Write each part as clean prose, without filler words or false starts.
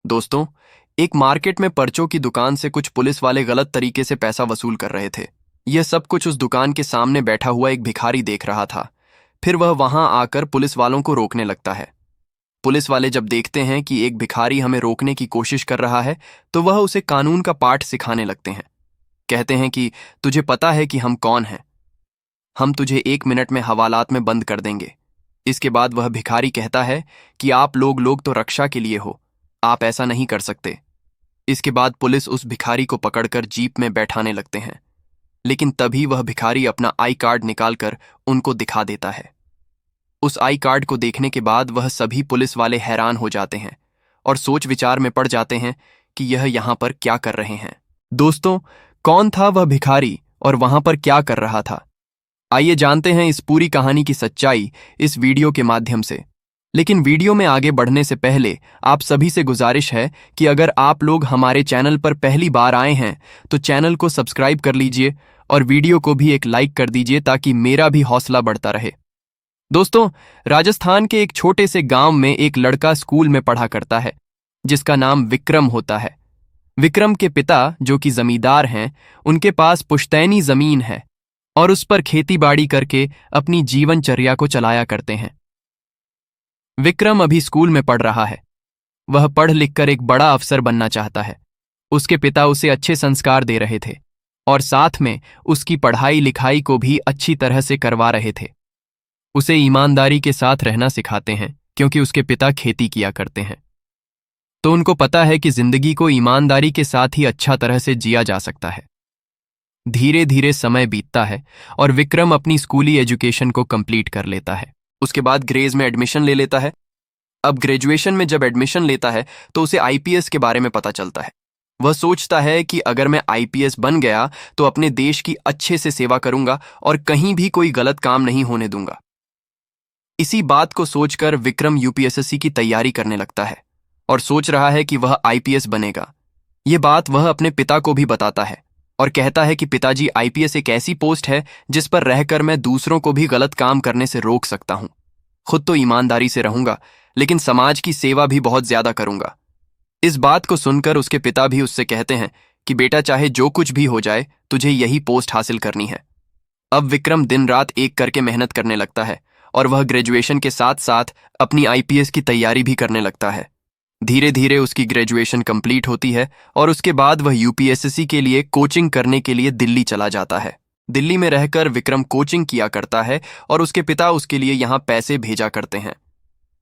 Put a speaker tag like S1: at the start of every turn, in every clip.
S1: दोस्तों, एक मार्केट में पर्चों की दुकान से कुछ पुलिस वाले गलत तरीके से पैसा वसूल कर रहे थे। यह सब कुछ उस दुकान के सामने बैठा हुआ एक भिखारी देख रहा था। फिर वह वहां आकर पुलिस वालों को रोकने लगता है। पुलिस वाले जब देखते हैं कि एक भिखारी हमें रोकने की कोशिश कर रहा है, तो वह उसे कानून का पाठ सिखाने लगते हैं। कहते हैं कि तुझे पता है कि हम कौन हैं। हम तुझे 1 मिनट में हवालात में बंद कर देंगे। इसके बाद वह भिखारी कहता है कि आप लोग तो रक्षा के लिए हो, आप ऐसा नहीं कर सकते। इसके बाद पुलिस उस भिखारी को पकड़कर जीप में बैठाने लगते हैं। लेकिन तभी वह भिखारी अपना आई कार्ड निकालकर उनको दिखा देता है। उस आई कार्ड को देखने के बाद वह सभी पुलिस वाले हैरान हो जाते हैं और सोच विचार में पड़ जाते हैं कि यह यहाँ पर क्या कर रहे हैं। दोस्तों, कौन था वह भिखारी और वहां पर क्या कर रहा था? आइए जानते हैं इस पूरी कहानी की सच्चाई इस वीडियो के माध्यम से। लेकिन वीडियो में आगे बढ़ने से पहले आप सभी से गुजारिश है कि अगर आप लोग हमारे चैनल पर पहली बार आए हैं तो चैनल को सब्सक्राइब कर लीजिए और वीडियो को भी एक लाइक कर दीजिए ताकि मेरा भी हौसला बढ़ता रहे। दोस्तों, राजस्थान के एक छोटे से गांव में एक लड़का स्कूल में पढ़ा करता है जिसका नाम विक्रम होता है। विक्रम के पिता, जो कि जमींदार हैं, उनके पास पुश्तैनी जमीन है और उस पर खेती बाड़ी करके अपनी जीवनचर्या को चलाया करते हैं। विक्रम अभी स्कूल में पढ़ रहा है। वह पढ़ लिखकर एक बड़ा अफसर बनना चाहता है। उसके पिता उसे अच्छे संस्कार दे रहे थे और साथ में उसकी पढ़ाई लिखाई को भी अच्छी तरह से करवा रहे थे। उसे ईमानदारी के साथ रहना सिखाते हैं क्योंकि उसके पिता खेती किया करते हैं। तो उनको पता है कि जिंदगी को ईमानदारी के साथ ही अच्छा तरह से जिया जा सकता है। धीरे धीरे समय बीतता है और विक्रम अपनी स्कूली एजुकेशन को कंप्लीट कर लेता है। उसके बाद ग्रेज में एडमिशन ले लेता है। अब ग्रेजुएशन में जब एडमिशन लेता है तो उसे आईपीएस के बारे में पता चलता है। वह सोचता है कि अगर मैं आईपीएस बन गया तो अपने देश की अच्छे से सेवा करूंगा और कहीं भी कोई गलत काम नहीं होने दूंगा। इसी बात को सोचकर विक्रम यूपीएसएससी की तैयारी करने लगता है और सोच रहा है कि वह आईपीएस बनेगा। ये बात वह अपने पिता को भी बताता है और कहता है कि पिताजी, आईपीएस एक ऐसी पोस्ट है जिस पर रहकर मैं दूसरों को भी गलत काम करने से रोक सकता हूं। खुद तो ईमानदारी से रहूंगा, लेकिन समाज की सेवा भी बहुत ज्यादा करूंगा। इस बात को सुनकर उसके पिता भी उससे कहते हैं कि बेटा, चाहे जो कुछ भी हो जाए, तुझे यही पोस्ट हासिल करनी है। अब विक्रम दिन रात एक करके मेहनत करने लगता है और वह ग्रेजुएशन के साथ साथ अपनी आईपीएस की तैयारी भी करने लगता है। धीरे धीरे उसकी ग्रेजुएशन कंप्लीट होती है और उसके बाद वह यूपीएसएससी के लिए कोचिंग करने के लिए दिल्ली चला जाता है। दिल्ली में रहकर विक्रम कोचिंग किया करता है और उसके पिता उसके लिए यहाँ पैसे भेजा करते हैं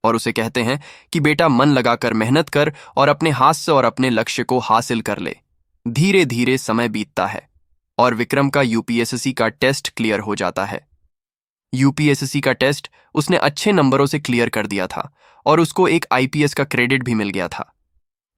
S1: और उसे कहते हैं कि बेटा, मन लगाकर मेहनत कर और अपने हाथ से और अपने लक्ष्य को हासिल कर ले। धीरे धीरे समय बीतता है और विक्रम का यूपीएसएससी का टेस्ट क्लियर हो जाता है। यूपीएसएससी का टेस्ट उसने अच्छे नंबरों से क्लियर कर दिया था और उसको एक आईपीएस का क्रेडिट भी मिल गया था।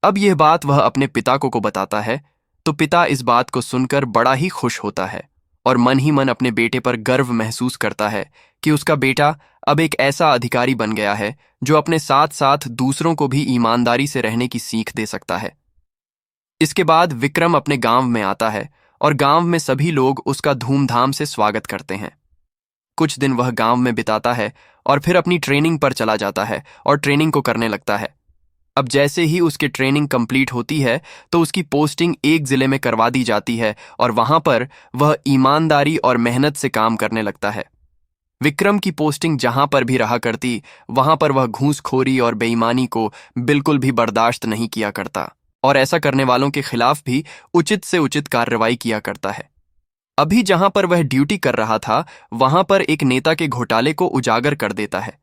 S1: अब यह बात वह अपने पिता को बताता है तो पिता इस बात को सुनकर बड़ा ही खुश होता है और मन ही मन अपने बेटे पर गर्व महसूस करता है कि उसका बेटा अब एक ऐसा अधिकारी बन गया है जो अपने साथ साथ दूसरों को भी ईमानदारी से रहने की सीख दे सकता है। इसके बाद विक्रम अपने गांव में आता है और गांव में सभी लोग उसका धूमधाम से स्वागत करते हैं। कुछ दिन वह गांव में बिताता है और फिर अपनी ट्रेनिंग पर चला जाता है और ट्रेनिंग को करने लगता है। अब जैसे ही उसकी ट्रेनिंग कंप्लीट होती है तो उसकी पोस्टिंग एक जिले में करवा दी जाती है और वहां पर वह ईमानदारी और मेहनत से काम करने लगता है। विक्रम की पोस्टिंग जहां पर भी रहा करती, वहां पर वह घूसखोरी और बेईमानी को बिल्कुल भी बर्दाश्त नहीं किया करता और ऐसा करने वालों के खिलाफ भी उचित से उचित कार्रवाई किया करता है। अभी जहां पर वह ड्यूटी कर रहा था, वहां पर एक नेता के घोटाले को उजागर कर देता है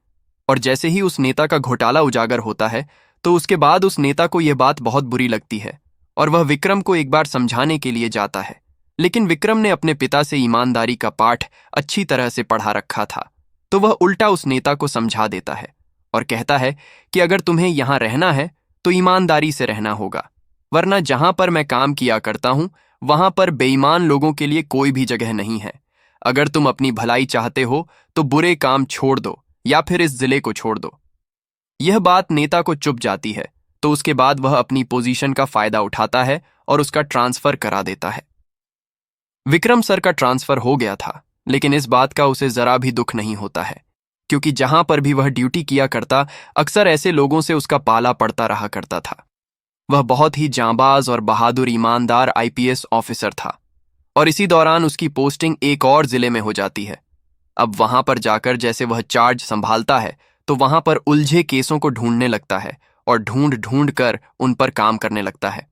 S1: और जैसे ही उस नेता का घोटाला उजागर होता है तो उसके बाद उस नेता को यह बात बहुत बुरी लगती है और वह विक्रम को एक बार समझाने के लिए जाता है। लेकिन विक्रम ने अपने पिता से ईमानदारी का पाठ अच्छी तरह से पढ़ा रखा था, तो वह उल्टा उस नेता को समझा देता है और कहता है कि अगर तुम्हें यहां रहना है तो ईमानदारी से रहना होगा, वरना जहां पर मैं काम किया करता हूं वहां पर बेईमान लोगों के लिए कोई भी जगह नहीं है। अगर तुम अपनी भलाई चाहते हो तो बुरे काम छोड़ दो या फिर इस जिले को छोड़ दो। यह बात नेता को चुभ जाती है, तो उसके बाद वह अपनी पोजीशन का फायदा उठाता है और उसका ट्रांसफर करा देता है। विक्रम सर का ट्रांसफर हो गया था, लेकिन इस बात का उसे जरा भी दुख नहीं होता है क्योंकि जहां पर भी वह ड्यूटी किया करता, अक्सर ऐसे लोगों से उसका पाला पड़ता रहा करता था। वह बहुत ही जांबाज और बहादुर ईमानदार आईपीएस ऑफिसर था और इसी दौरान उसकी पोस्टिंग एक और जिले में हो जाती है। अब वहां पर जाकर जैसे वह चार्ज संभालता है तो वहां पर उलझे केसों को ढूंढने लगता है और ढूंढ ढूंढ कर उन पर काम करने लगता है।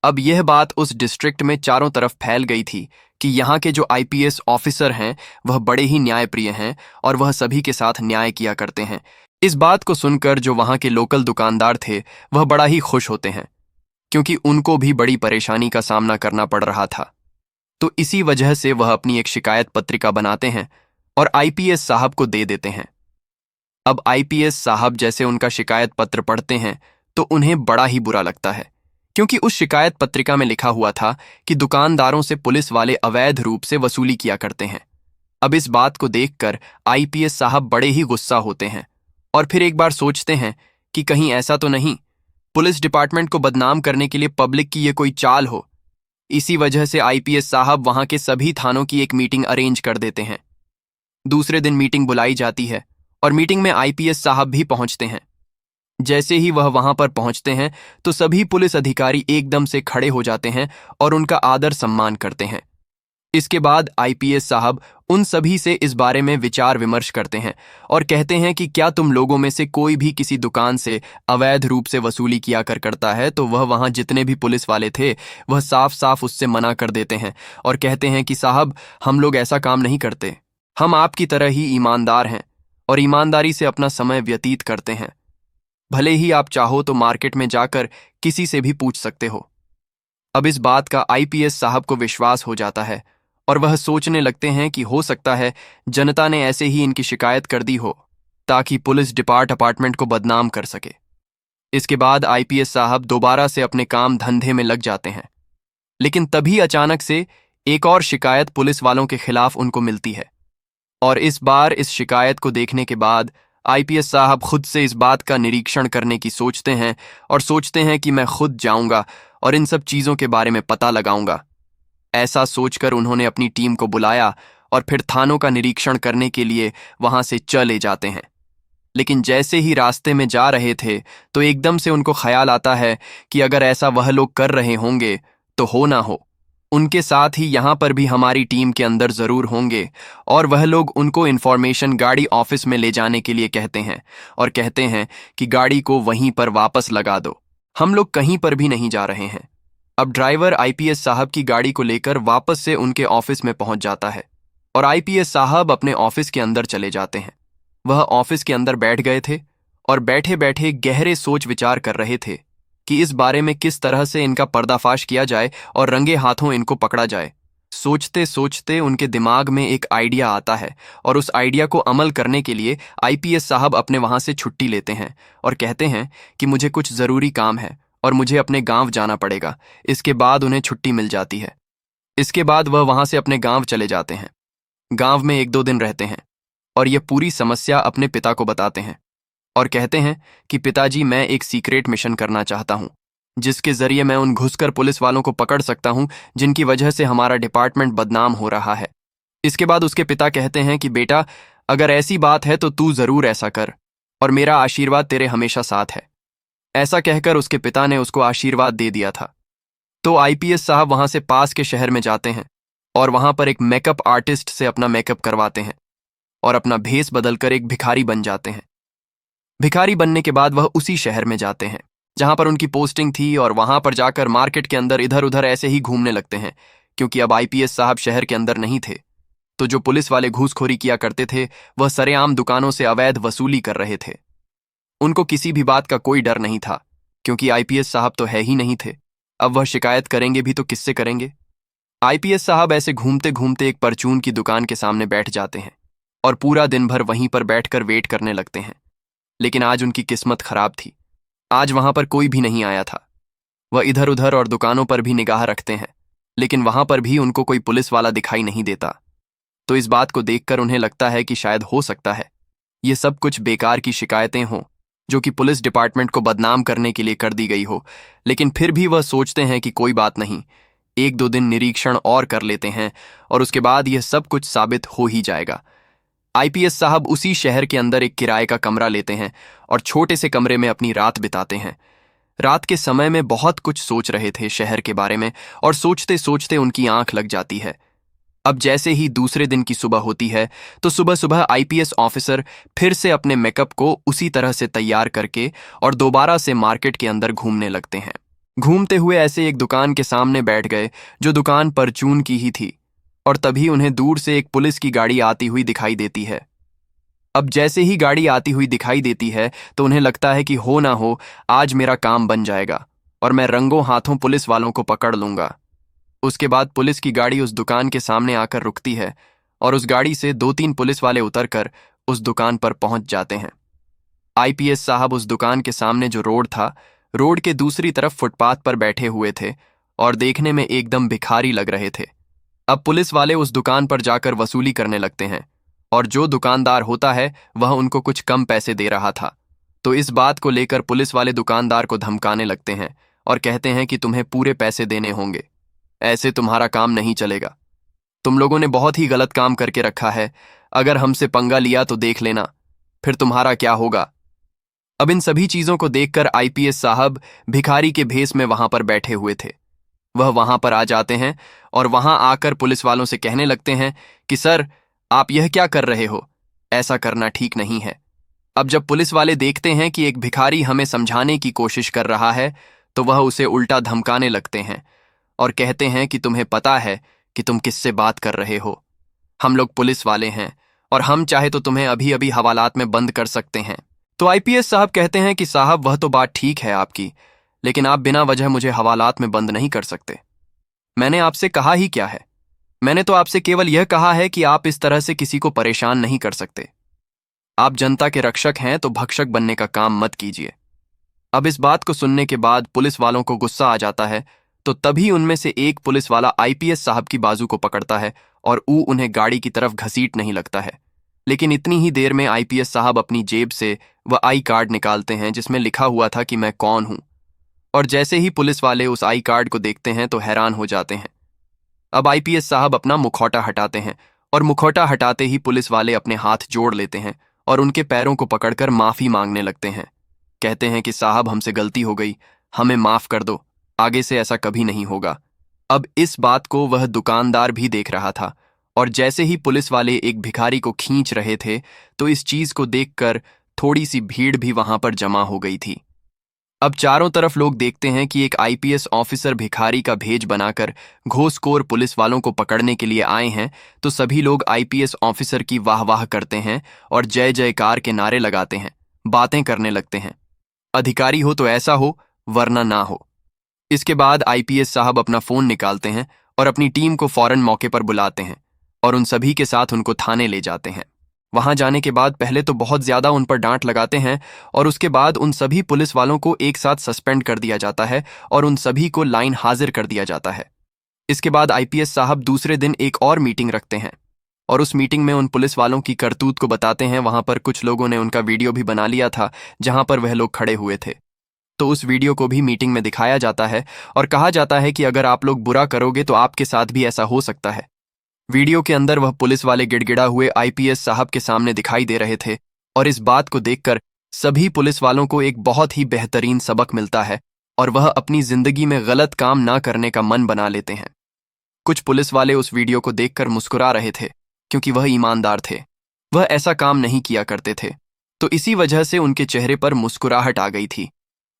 S1: अब यह बात उस डिस्ट्रिक्ट में चारों तरफ फैल गई थी कि यहाँ के जो आईपीएस ऑफिसर हैं वह बड़े ही न्यायप्रिय हैं और वह सभी के साथ न्याय किया करते हैं। इस बात को सुनकर जो वहाँ के लोकल दुकानदार थे वह बड़ा ही खुश होते हैं, क्योंकि उनको भी बड़ी परेशानी का सामना करना पड़ रहा था। तो इसी वजह से वह अपनी एक शिकायत पत्रिका बनाते हैं और आईपीएस साहब को दे देते हैं। अब आईपीएस साहब जैसे उनका शिकायत पत्र पढ़ते हैं तो उन्हें बड़ा ही बुरा लगता है, क्योंकि उस शिकायत पत्रिका में लिखा हुआ था कि दुकानदारों से पुलिस वाले अवैध रूप से वसूली किया करते हैं। अब इस बात को देखकर आईपीएस साहब बड़े ही गुस्सा होते हैं और फिर एक बार सोचते हैं कि कहीं ऐसा तो नहीं पुलिस डिपार्टमेंट को बदनाम करने के लिए पब्लिक की ये कोई चाल हो। इसी वजह से आईपीएस साहब वहां के सभी थानों की एक मीटिंग अरेंज कर देते हैं। दूसरे दिन मीटिंग बुलाई जाती है और मीटिंग में आईपीएस साहब भी पहुंचते हैं। जैसे ही वह वहां पर पहुंचते हैं तो सभी पुलिस अधिकारी एकदम से खड़े हो जाते हैं और उनका आदर सम्मान करते हैं। इसके बाद आईपीएस साहब उन सभी से इस बारे में विचार विमर्श करते हैं और कहते हैं कि क्या तुम लोगों में से कोई भी किसी दुकान से अवैध रूप से वसूली किया करता है। तो वह वहां जितने भी पुलिस वाले थे वह साफ साफ उससे मना कर देते हैं और कहते हैं कि साहब, हम लोग ऐसा काम नहीं करते, हम आपकी तरह ही ईमानदार हैं और ईमानदारी से अपना समय व्यतीत करते हैं। भले ही आप चाहो तो मार्केट में जाकर किसी से भी पूछ सकते हो। अब इस बात का आईपीएस साहब को विश्वास हो जाता है और वह सोचने लगते हैं कि हो सकता है जनता ने ऐसे ही इनकी शिकायत कर दी हो ताकि पुलिस डिपार्टमेंट को बदनाम कर सके। इसके बाद आईपीएस साहब दोबारा से अपने काम धंधे में लग जाते हैं, लेकिन तभी अचानक से एक और शिकायत पुलिस वालों के खिलाफ उनको मिलती है और इस बार इस शिकायत को देखने के बाद आईपीएस साहब खुद से इस बात का निरीक्षण करने की सोचते हैं और सोचते हैं कि मैं खुद जाऊंगा और इन सब चीजों के बारे में पता लगाऊंगा। ऐसा सोचकर उन्होंने अपनी टीम को बुलाया और फिर थानों का निरीक्षण करने के लिए वहां से चले जाते हैं। लेकिन जैसे ही रास्ते में जा रहे थे तो एकदम से उनको ख्याल आता है कि अगर ऐसा वह लोग कर रहे होंगे तो हो ना हो उनके साथ ही यहाँ पर भी हमारी टीम के अंदर जरूर होंगे और वह लोग उनको इन्फॉर्मेशन गाड़ी ऑफिस में ले जाने के लिए कहते हैं और कहते हैं कि गाड़ी को वहीं पर वापस लगा दो, हम लोग कहीं पर भी नहीं जा रहे हैं। अब ड्राइवर आईपीएस साहब की गाड़ी को लेकर वापस से उनके ऑफिस में पहुंच जाता है और आईपीएस साहब अपने ऑफिस के अंदर चले जाते हैं। वह ऑफिस के अंदर बैठ गए थे और बैठे बैठे गहरे सोच विचार कर रहे थे कि इस बारे में किस तरह से इनका पर्दाफाश किया जाए और रंगे हाथों इनको पकड़ा जाए। सोचते सोचते उनके दिमाग में एक आइडिया आता है और उस आइडिया को अमल करने के लिए आईपीएस साहब अपने वहां से छुट्टी लेते हैं और कहते हैं कि मुझे कुछ जरूरी काम है और मुझे अपने गांव जाना पड़ेगा। इसके बाद उन्हें छुट्टी मिल जाती है। इसके बाद वह वहां से अपने गांव चले जाते हैं। गांव में 1-2 दिन रहते हैं और यह पूरी समस्या अपने पिता को बताते हैं और कहते हैं कि पिताजी, मैं एक सीक्रेट मिशन करना चाहता हूं जिसके जरिए मैं उन घुसकर पुलिस वालों को पकड़ सकता हूं जिनकी वजह से हमारा डिपार्टमेंट बदनाम हो रहा है। इसके बाद उसके पिता कहते हैं कि बेटा, अगर ऐसी बात है तो तू जरूर ऐसा कर और मेरा आशीर्वाद तेरे हमेशा साथ है। ऐसा कहकर उसके पिता ने उसको आशीर्वाद दे दिया था। तो आईपीएस साहब वहां से पास के शहर में जाते हैं और वहां पर एक मेकअप आर्टिस्ट से अपना मेकअप करवाते हैं और अपना भेस बदलकर एक भिखारी बन जाते हैं। भिखारी बनने के बाद वह उसी शहर में जाते हैं जहां पर उनकी पोस्टिंग थी और वहां पर जाकर मार्केट के अंदर इधर उधर ऐसे ही घूमने लगते हैं, क्योंकि अब आईपीएस साहब शहर के अंदर नहीं थे। तो जो पुलिस वाले घूसखोरी किया करते थे वह सरेआम दुकानों से अवैध वसूली कर रहे थे। उनको किसी भी बात का कोई डर नहीं था, क्योंकि आईपीएस साहब तो है ही नहीं थे। अब वह शिकायत करेंगे भी तो किससे करेंगे। आईपीएस साहब ऐसे घूमते घूमते एक परचून की दुकान के सामने बैठ जाते हैं और पूरा दिन भर वहीं पर बैठकर वेट करने लगते हैं। लेकिन आज उनकी किस्मत खराब थी। आज वहां पर कोई भी नहीं आया था। वह इधर उधर और दुकानों पर भी निगाह रखते हैं, लेकिन वहां पर भी उनको कोई पुलिस वाला दिखाई नहीं देता। तो इस बात को देखकर उन्हें लगता है कि शायद हो सकता है ये सब कुछ बेकार की शिकायतें हों जो कि पुलिस डिपार्टमेंट को बदनाम करने के लिए कर दी गई हो। लेकिन फिर भी वह सोचते हैं कि कोई बात नहीं, 1-2 दिन निरीक्षण और कर लेते हैं और उसके बाद यह सब कुछ साबित हो ही जाएगा। आईपीएस साहब उसी शहर के अंदर एक किराए का कमरा लेते हैं और छोटे से कमरे में अपनी रात बिताते हैं। रात के समय में बहुत कुछ सोच रहे थे शहर के बारे में, और सोचते सोचते उनकी आंख लग जाती है। अब जैसे ही दूसरे दिन की सुबह होती है तो सुबह सुबह आईपीएस ऑफिसर फिर से अपने मेकअप को उसी तरह से तैयार करके और दोबारा से मार्केट के अंदर घूमने लगते हैं। घूमते हुए ऐसे एक दुकान के सामने बैठ गए जो दुकान परचून की ही थी, और तभी उन्हें दूर से एक पुलिस की गाड़ी आती हुई दिखाई देती है। अब जैसे ही गाड़ी आती हुई दिखाई देती है तो उन्हें लगता है कि हो ना हो आज मेरा काम बन जाएगा और मैं रंगों हाथों पुलिस वालों को पकड़ लूंगा। उसके बाद पुलिस की गाड़ी उस दुकान के सामने आकर रुकती है और उस गाड़ी से 2-3 पुलिस वाले उतरकर उस दुकान पर पहुंच जाते हैं। आईपीएस साहब उस दुकान के सामने जो रोड था, रोड के दूसरी तरफ फुटपाथ पर बैठे हुए थे और देखने में एकदम भिखारी लग रहे थे। अब पुलिस वाले उस दुकान पर जाकर वसूली करने लगते हैं और जो दुकानदार होता है वह उनको कुछ कम पैसे दे रहा था। तो इस बात को लेकर पुलिस वाले दुकानदार को धमकाने लगते हैं और कहते हैं कि तुम्हें पूरे पैसे देने होंगे, ऐसे तुम्हारा काम नहीं चलेगा। तुम लोगों ने बहुत ही गलत काम करके रखा है, अगर हमसे पंगा लिया तो देख लेना फिर तुम्हारा क्या होगा। अब इन सभी चीजों को देखकर आईपीएस साहब भिखारी के भेष में वहां पर बैठे हुए थे। वह वहां पर आ जाते हैं और वहां आकर पुलिस वालों से कहने लगते हैं कि सर, आप यह क्या कर रहे हो, ऐसा करना ठीक नहीं है। अब जब पुलिस वाले देखते हैं कि एक भिखारी हमें समझाने की कोशिश कर रहा है तो वह उसे उल्टा धमकाने लगते हैं और कहते हैं कि तुम्हें पता है कि तुम किससे बात कर रहे हो, हम लोग पुलिस वाले हैं और हम चाहे तो तुम्हें अभी अभी हवालात में बंद कर सकते हैं। तो आईपीएस साहब कहते हैं कि साहब वह तो बात ठीक है आपकी, लेकिन आप बिना वजह मुझे हवालात में बंद नहीं कर सकते। मैंने आपसे कहा ही क्या है, मैंने तो आपसे केवल यह कहा है कि आप इस तरह से किसी को परेशान नहीं कर सकते। आप जनता के रक्षक हैं तो भक्षक बनने का काम मत कीजिए। अब इस बात को सुनने के बाद पुलिस वालों को गुस्सा आ जाता है, तो तभी उनमें से एक पुलिस वाला आईपीएस साहब की बाजू को पकड़ता है और उन्हें गाड़ी की तरफ घसीट नहीं लगता है। लेकिन इतनी ही देर में आईपीएस साहब अपनी जेब से वह आई कार्ड निकालते हैं जिसमें लिखा हुआ था कि मैं कौन हूं, और जैसे ही पुलिस वाले उस आई कार्ड को देखते हैं तो हैरान हो जाते हैं। अब आईपीएस साहब अपना मुखौटा हटाते हैं और मुखौटा हटाते ही पुलिस वाले अपने हाथ जोड़ लेते हैं और उनके पैरों को पकड़कर माफी मांगने लगते हैं। कहते हैं कि साहब हमसे गलती हो गई, हमें माफ कर दो, आगे से ऐसा कभी नहीं होगा। अब इस बात को वह दुकानदार भी देख रहा था और जैसे ही पुलिस वाले एक भिखारी को खींच रहे थे तो इस चीज को देखकर थोड़ी सी भीड़ भी वहां पर जमा हो गई थी। अब चारों तरफ लोग देखते हैं कि एक आईपीएस ऑफिसर भिखारी का भेष बनाकर घूसखोर पुलिस वालों को पकड़ने के लिए आए हैं, तो सभी लोग आईपीएस ऑफिसर की वाह-वाह करते हैं और जय जयकार के नारे लगाते हैं, बातें करने लगते हैं। अधिकारी हो तो ऐसा हो, वरना ना हो। इसके बाद आईपीएस साहब अपना फोन निकालते हैं और अपनी टीम को फौरन मौके पर बुलाते हैं और उन सभी के साथ उनको थाने ले जाते हैं। वहां जाने के बाद पहले तो बहुत ज्यादा उन पर डांट लगाते हैं और उसके बाद उन सभी पुलिस वालों को एक साथ सस्पेंड कर दिया जाता है और उन सभी को लाइन हाजिर कर दिया जाता है। इसके बाद आईपीएस साहब दूसरे दिन एक और मीटिंग रखते हैं और उस मीटिंग में उन पुलिस वालों की करतूत को बताते हैं। वहां पर कुछ लोगों ने उनका वीडियो भी बना लिया था जहां पर वह लोग खड़े हुए थे, तो उस वीडियो को भी मीटिंग में दिखाया जाता है और कहा जाता है कि अगर आप लोग बुरा करोगे तो आपके साथ भी ऐसा हो सकता है। वीडियो के अंदर वह पुलिस वाले गिड़गिड़ा हुए आईपीएस साहब के सामने दिखाई दे रहे थे और इस बात को देखकर सभी पुलिस वालों को एक बहुत ही बेहतरीन सबक मिलता है और वह अपनी जिंदगी में गलत काम ना करने का मन बना लेते हैं। कुछ पुलिस वाले उस वीडियो को देखकर मुस्कुरा रहे थे क्योंकि वह ईमानदार थे, वह ऐसा काम नहीं किया करते थे, तो इसी वजह से उनके चेहरे पर मुस्कुराहट आ गई थी।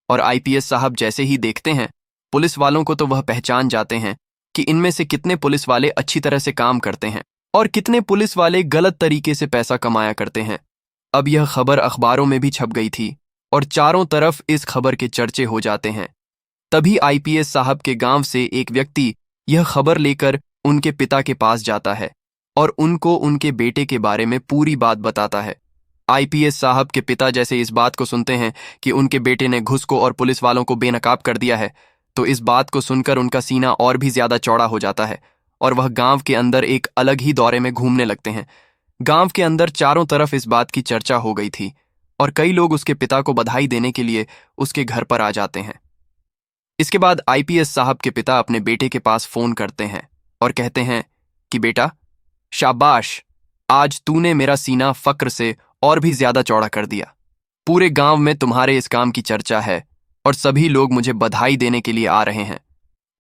S1: और आईपीएस साहब जैसे ही देखते हैं पुलिस वालों को तो वह पहचान जाते हैं कि इनमें से कितने पुलिस वाले अच्छी तरह से काम करते हैं और कितने पुलिस वाले गलत तरीके से पैसा कमाया करते हैं। अब यह खबर अखबारों में भी छप गई थी और चारों तरफ इस खबर के चर्चे हो जाते हैं। तभी आईपीएस साहब के गांव से एक व्यक्ति यह खबर लेकर उनके पिता के पास जाता है और उनको उनके बेटे के बारे में पूरी बात बताता है। आईपीएस साहब के पिता जैसे इस बात को सुनते हैं कि उनके बेटे ने घुस को और पुलिस वालों को बेनकाब कर दिया है, तो इस बात को सुनकर उनका सीना और भी ज्यादा चौड़ा हो जाता है और वह गांव के अंदर एक अलग ही दौरे में घूमने लगते हैं। गांव के अंदर चारों तरफ इस बात की चर्चा हो गई थी और कई लोग उसके पिता को बधाई देने के लिए उसके घर पर आ जाते हैं। इसके बाद आईपीएस साहब के पिता अपने बेटे के पास फोन करते हैं और कहते हैं कि बेटा, शाबाश, आज तूने मेरा सीना फक्र से और भी ज्यादा चौड़ा कर दिया। पूरे गांव में तुम्हारे इस काम की चर्चा है और सभी लोग मुझे बधाई देने के लिए आ रहे हैं।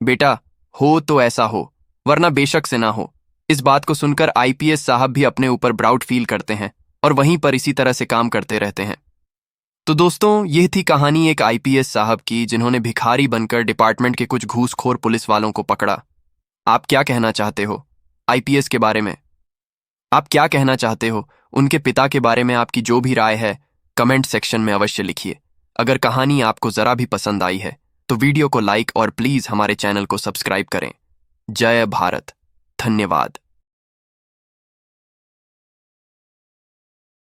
S1: बेटा, हो तो ऐसा हो, वरना बेशक से ना हो। इस बात को सुनकर आईपीएस साहब भी अपने ऊपर प्राउड फील करते हैं और वहीं पर इसी तरह से काम करते रहते हैं। तो दोस्तों, यह थी कहानी एक आईपीएस साहब की जिन्होंने भिखारी बनकर डिपार्टमेंट के कुछ घूसखोर पुलिस वालों को पकड़ा। आप क्या कहना चाहते हो आईपीएस के बारे में? आप क्या कहना चाहते हो उनके पिता के बारे में? आपकी जो भी राय है कमेंट सेक्शन में अवश्य लिखिए। अगर कहानी आपको जरा भी पसंद आई है तो वीडियो को लाइक और प्लीज हमारे चैनल को सब्सक्राइब करें। जय भारत। धन्यवाद।